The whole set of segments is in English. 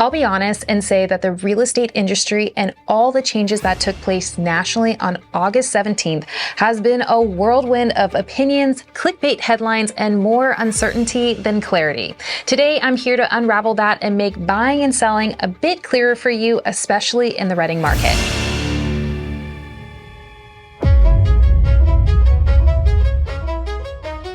I'll be honest and say that the real estate industry and all the changes that took place nationally on August 17th has been a whirlwind of opinions, clickbait headlines, and more uncertainty than clarity. Today, I'm here to unravel that and make buying and selling a bit clearer for you, especially in the Reading market.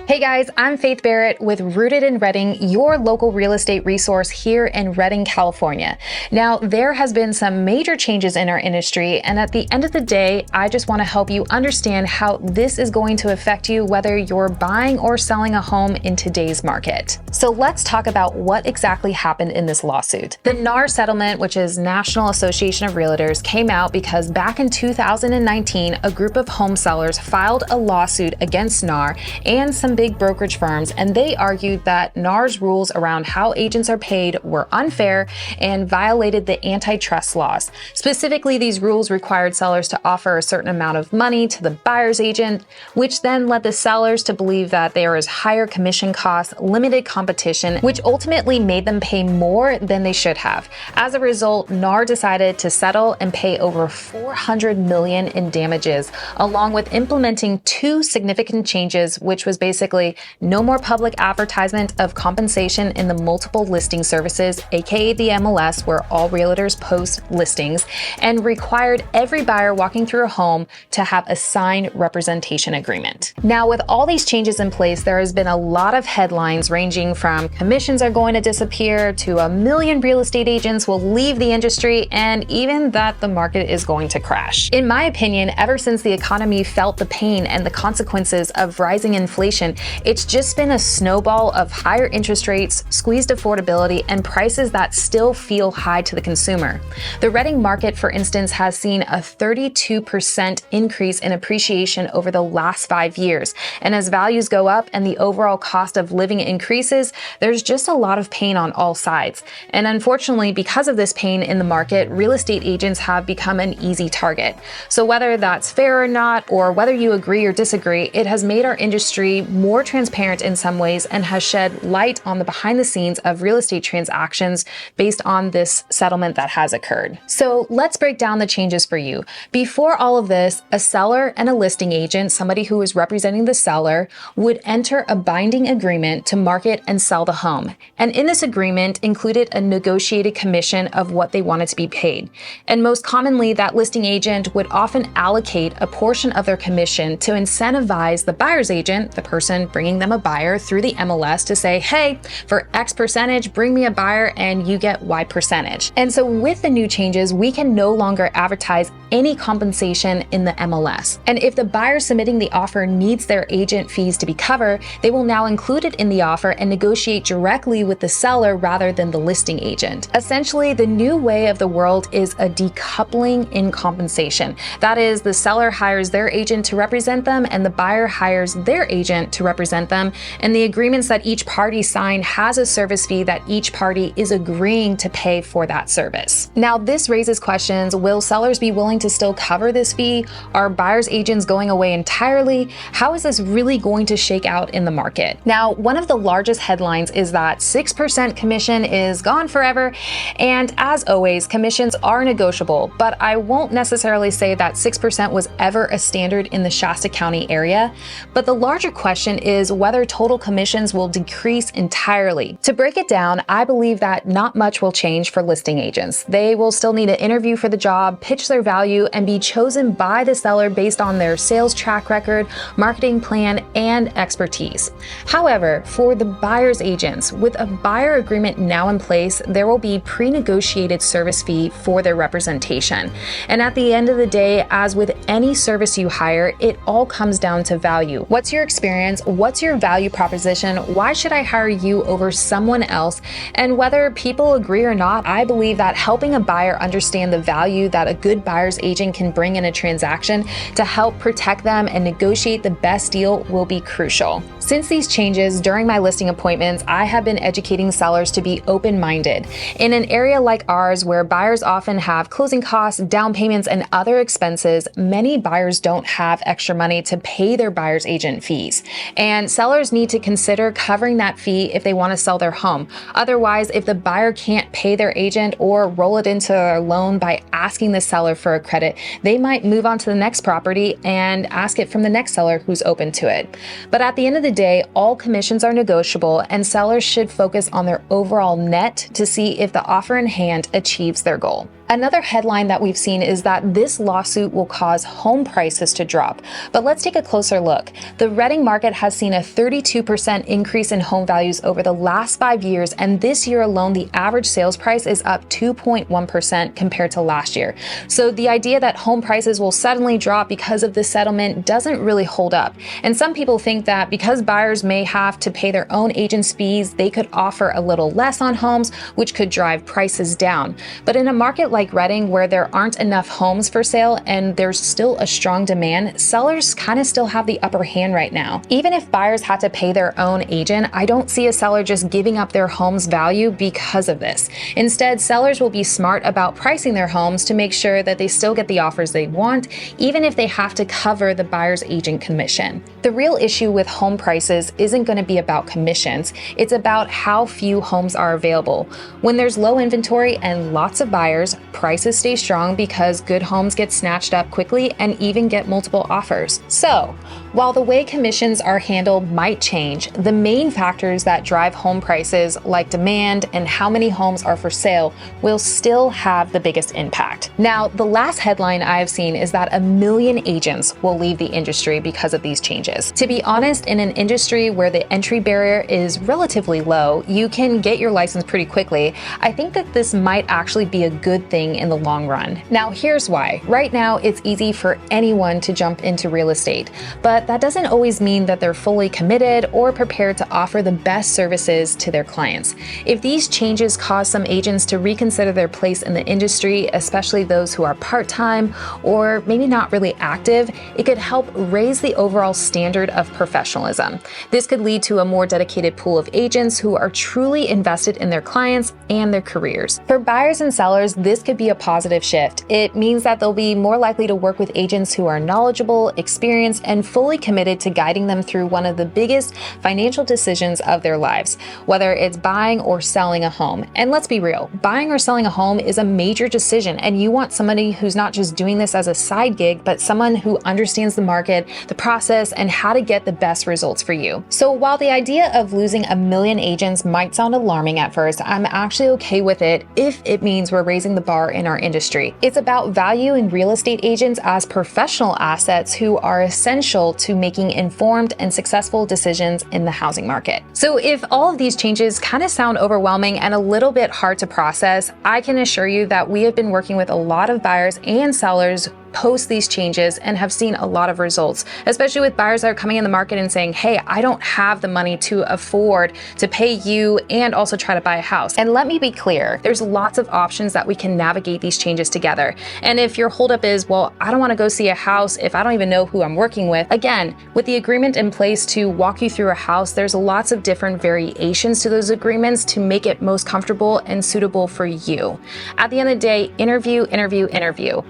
Hey guys, I'm Faith Barrett with Rooted in Reading, your local real estate resource here in Reading, California. Now, there has been some major changes in our industry, and at the end of the day, I just want to help you understand how this is going to affect you whether you're buying or selling a home in today's market. So let's talk about what exactly happened in this lawsuit. The NAR settlement, which is National Association of Realtors, came out because back in 2019, a group of home sellers filed a lawsuit against NAR and some big brokerage firms, and they argued that NAR's rules around how agents are paid were unfair and violated the antitrust laws. Specifically, these rules required sellers to offer a certain amount of money to the buyer's agent, which then led the sellers to believe that there is higher commission costs, limited competition, which ultimately made them pay more than they should have. As a result, NAR decided to settle and pay over $400 million in damages, along with implementing two significant changes, which was basically no more public advertisement of compensation in the multiple listing services, aka the MLS, where all realtors post listings, and required every buyer walking through a home to have a signed representation agreement. Now, with all these changes in place, there has been a lot of headlines ranging from commissions are going to disappear to 1 million real estate agents will leave the industry, and even that the market is going to crash. In my opinion, ever since the economy felt the pain and the consequences of rising inflation, it's just been a snowball of higher interest rates, squeezed affordability, and prices that still feel high to the consumer. The Reading market, for instance, has seen a 32% increase in appreciation over the last 5 years. And as values go up and the overall cost of living increases, there's just a lot of pain on all sides. And unfortunately, because of this pain in the market, real estate agents have become an easy target. So whether that's fair or not, or whether you agree or disagree, it has made our industry more transparent in some ways and has shed light on the behind the scenes of real estate transactions based on this settlement that has occurred. So let's break down the changes for you. Before all of this, a seller and a listing agent, somebody who is representing the seller, would enter a binding agreement to market and sell the home. And in this agreement included a negotiated commission of what they wanted to be paid. And most commonly, that listing agent would often allocate a portion of their commission to incentivize the buyer's agent, the person bringing them a buyer through the MLS, to say, hey, for X percentage, bring me a buyer and you get Y percentage. And so with the new changes, we can no longer advertise any compensation in the MLS. And if the buyer submitting the offer needs their agent fees to be covered, they will now include it in the offer and negotiate directly with the seller rather than the listing agent. Essentially, the new way of the world is a decoupling in compensation. That is, the seller hires their agent to represent them and the buyer hires their agent to represent them, and the agreements that each party sign has a service fee that each party is agreeing to pay for that service. Now, this raises questions. Will sellers be willing to still cover this fee? Are buyers' agents going away entirely? How is this really going to shake out in the market? Now, one of the largest headlines is that 6% commission is gone forever, and as always, commissions are negotiable, but I won't necessarily say that 6% was ever a standard in the Shasta County area. But the larger question is whether total commissions will decrease entirely. To break it down, I believe that not much will change for listing agents. They will still need to interview for the job, pitch their value, and be chosen by the seller based on their sales track record, marketing plan, and expertise. However, for the buyer's agents, with a buyer agreement now in place, there will be pre-negotiated service fee for their representation. And at the end of the day, as with any service you hire, it all comes down to value. What's your experience? What's your value proposition? Why should I hire you over someone else? And whether people agree or not, I believe that helping a buyer understand the value that a good buyer's agent can bring in a transaction to help protect them and negotiate the best deal will be crucial. Since these changes, during my listing appointments, I have been educating sellers to be open-minded. In an area like ours, where buyers often have closing costs, down payments, and other expenses, many buyers don't have extra money to pay their buyer's agent fees. And sellers need to consider covering that fee if they want to sell their home. Otherwise, if the buyer can't pay their agent or roll it into a loan by asking the seller for a credit, they might move on to the next property and ask it from the next seller who's open to it. But at the end of the day, all commissions are negotiable, and sellers should focus on their overall net to see if the offer in hand achieves their goal. Another headline that we've seen is that this lawsuit will cause home prices to drop. But let's take a closer look. The Reading market has seen a 32% increase in home values over the last 5 years, and this year alone, the average sales price is up 2.1% compared to last year. So the idea that home prices will suddenly drop because of this settlement doesn't really hold up. And some people think that because buyers may have to pay their own agent's fees, they could offer a little less on homes, which could drive prices down. But in a market like Reading, where there aren't enough homes for sale and there's still a strong demand, sellers kind of still have the upper hand right now. Even if buyers had to pay their own agent, I don't see a seller just giving up their home's value because of this. Instead, sellers will be smart about pricing their homes to make sure that they still get the offers they want, even if they have to cover the buyer's agent commission. The real issue with home prices isn't going to be about commissions. It's about how few homes are available. When there's low inventory and lots of buyers, prices stay strong because good homes get snatched up quickly and even get multiple offers. So, while the way commissions are handled might change, the main factors that drive home prices, like demand and how many homes are for sale, will still have the biggest impact. Now, the last headline I've seen is that 1 million agents will leave the industry because of these changes. To be honest, in an industry where the entry barrier is relatively low, you can get your license pretty quickly. I think that this might actually be a good thing in the long run. Now, here's why. Right now, it's easy for anyone to jump into real estate, but that doesn't always mean that they're fully committed or prepared to offer the best services to their clients. If these changes cause some agents to reconsider their place in the industry, especially those who are part-time or maybe not really active, it could help raise the overall standard of professionalism. This could lead to a more dedicated pool of agents who are truly invested in their clients and their careers. For buyers and sellers, this could be a positive shift. It means that they'll be more likely to work with agents who are knowledgeable, experienced, and fully committed to guiding them through one of the biggest financial decisions of their lives, whether it's buying or selling a home. And let's be real, buying or selling a home is a major decision, and you want somebody who's not just doing this as a side gig, but someone who understands the market, the process, and how to get the best results for you. So while the idea of losing 1 million agents might sound alarming at first, I'm actually okay with it if it means we're raising the bar in our industry. It's about valuing real estate agents as professional assets who are essential to making informed and successful decisions in the housing market. So if all of these changes kind of sound overwhelming and a little bit hard to process, I can assure you that we have been working with a lot of buyers and sellers post these changes and have seen a lot of results, especially with buyers that are coming in the market and saying, hey, I don't have the money to afford to pay you and also try to buy a house. And let me be clear, there's lots of options that we can navigate these changes together. And if your holdup is, well, I don't want to go see a house if I don't even know who I'm working with, again, with the agreement in place to walk you through a house, there's lots of different variations to those agreements to make it most comfortable and suitable for you. At the end of the day, interview.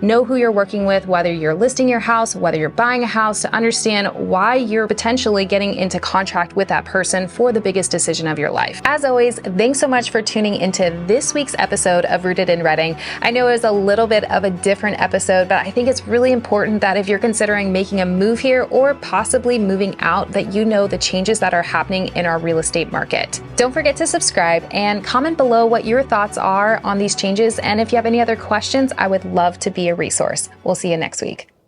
Know who you're working with, whether you're listing your house, whether you're buying a house, to understand why you're potentially getting into contract with that person for the biggest decision of your life. As always, thanks so much for tuning into this week's episode of Rooted in Reading. I know it was a little bit of a different episode, but I think it's really important that if you're considering making a move here or possibly moving out, that you know the changes that are happening in our real estate market. Don't forget to subscribe and comment below what your thoughts are on these changes. And if you have any other questions, I would love to be a resource. We'll see you next week.